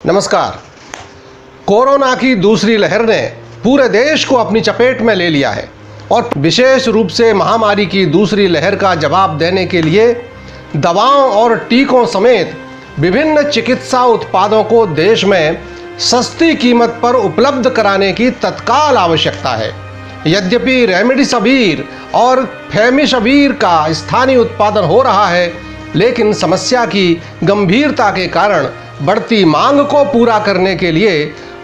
नमस्कार। कोरोना की दूसरी लहर ने पूरे देश को अपनी चपेट में ले लिया है और विशेष रूप से महामारी की दूसरी लहर का जवाब देने के लिए दवाओं और टीकों समेत विभिन्न चिकित्सा उत्पादों को देश में सस्ती कीमत पर उपलब्ध कराने की तत्काल आवश्यकता है। यद्यपि रेमडेसिविर और फेविपिराविर का स्थानीय उत्पादन हो रहा है, लेकिन समस्या की गंभीरता के कारण बढ़ती मांग को पूरा करने के लिए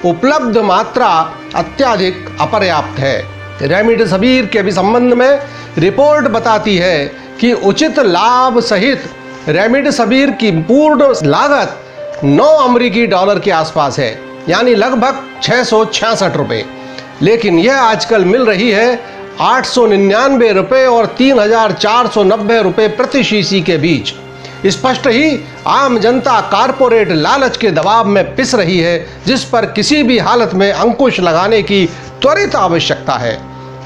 उपलब्ध मात्रा अत्यधिक अपर्याप्त है। रेमडेसिविर के भी संबंध में रिपोर्ट बताती है कि उचित लाभ सहित रेमडेसिविर की पूर्ण लागत 9 अमेरिकी डॉलर के आसपास है, यानी लगभग 666 रुपये, लेकिन यह आजकल मिल रही है 899 रुपये और 3490 रुपये प्रति शीशी के बीच। स्पष्ट ही आम जनता कारपोरेट लालच के दबाव में पिस रही है, जिस पर किसी भी हालत में अंकुश लगाने की त्वरित आवश्यकता है।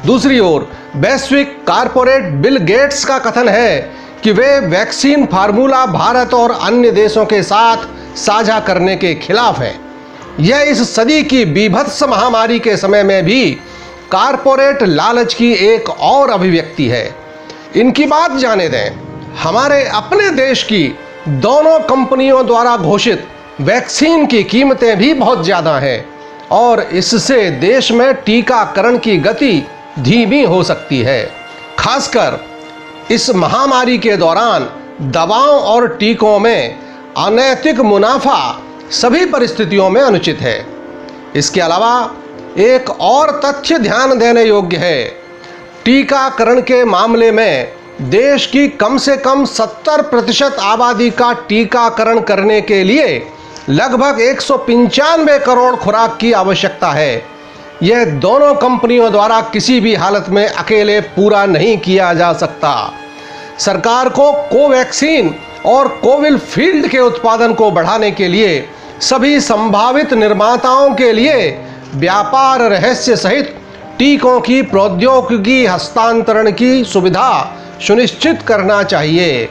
दूसरी ओर वैश्विक कारपोरेट बिल गेट्स का कथन है कि वे वैक्सीन फार्मूला भारत और अन्य देशों के साथ साझा करने के खिलाफ है। यह इस सदी की बीभत्स महामारी के समय में भी कारपोरेट लालच की एक और अभिव्यक्ति है। इनकी बात जाने दें। हमारे अपने देश की दोनों कंपनियों द्वारा घोषित वैक्सीन की कीमतें भी बहुत ज़्यादा हैं और इससे देश में टीकाकरण की गति धीमी हो सकती है। खासकर इस महामारी के दौरान दवाओं और टीकों में अनैतिक मुनाफा सभी परिस्थितियों में अनुचित है। इसके अलावा एक और तथ्य ध्यान देने योग्य है। टीकाकरण के मामले में देश की कम से कम 70% आबादी का टीकाकरण करने के लिए लगभग 195 करोड़ खुराक की आवश्यकता है। यह दोनों कंपनियों द्वारा किसी भी हालत में अकेले पूरा नहीं किया जा सकता। सरकार को कोवैक्सीन और कोविशील्ड के उत्पादन को बढ़ाने के लिए सभी संभावित निर्माताओं के लिए व्यापार रहस्य सहित टीकों की प्रौद्योगिकी हस्तांतरण की सुविधा सुनिश्चित करना चाहिए।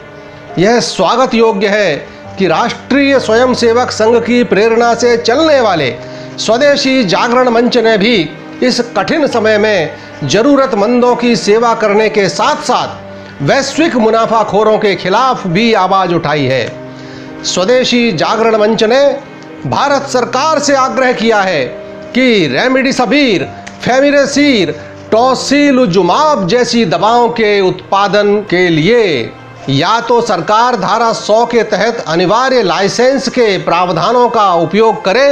यह स्वागत योग्य है कि राष्ट्रीय स्वयंसेवक संघ की प्रेरणा से चलने वाले स्वदेशी जागरण मंच ने भी इस कठिन समय में जरूरतमंदों की सेवा करने के साथ साथ वैश्विक मुनाफाखोरों के खिलाफ भी आवाज उठाई है। स्वदेशी जागरण मंच ने भारत सरकार से आग्रह किया है कि रेमडेसिविर, फेविपिराविर, टोसिलुजुमाब जैसी दवाओं के उत्पादन के लिए या तो सरकार धारा 100 के तहत अनिवार्य लाइसेंस के प्रावधानों का उपयोग करे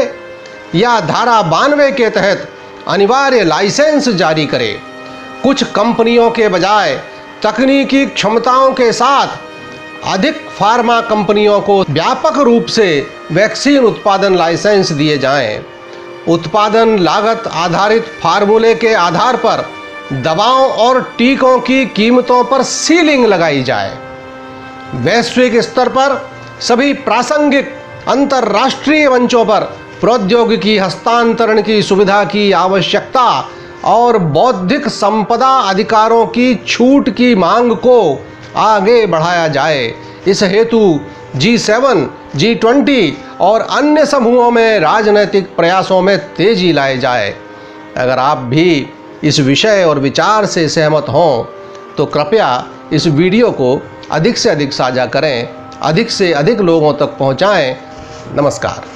या धारा 92 के तहत अनिवार्य लाइसेंस जारी करे। कुछ कंपनियों के बजाय तकनीकी क्षमताओं के साथ अधिक फार्मा कंपनियों को व्यापक रूप से वैक्सीन उत्पादन लाइसेंस दिए जाएं। उत्पादन लागत आधारित फार्मूले के आधार पर दवाओं और टीकों की कीमतों पर सीलिंग लगाई जाए। वैश्विक स्तर पर सभी प्रासंगिक अंतर्राष्ट्रीय मंचों पर प्रौद्योगिकी हस्तांतरण की सुविधा की आवश्यकता और बौद्धिक संपदा अधिकारों की छूट की मांग को आगे बढ़ाया जाए। इस हेतु G7, G20 और अन्य समूहों में राजनीतिक प्रयासों में तेजी लाए जाए। अगर आप भी इस विषय और विचार से सहमत हों तो कृपया इस वीडियो को अधिक से अधिक साझा करें, अधिक से अधिक लोगों तक पहुंचाएं। नमस्कार।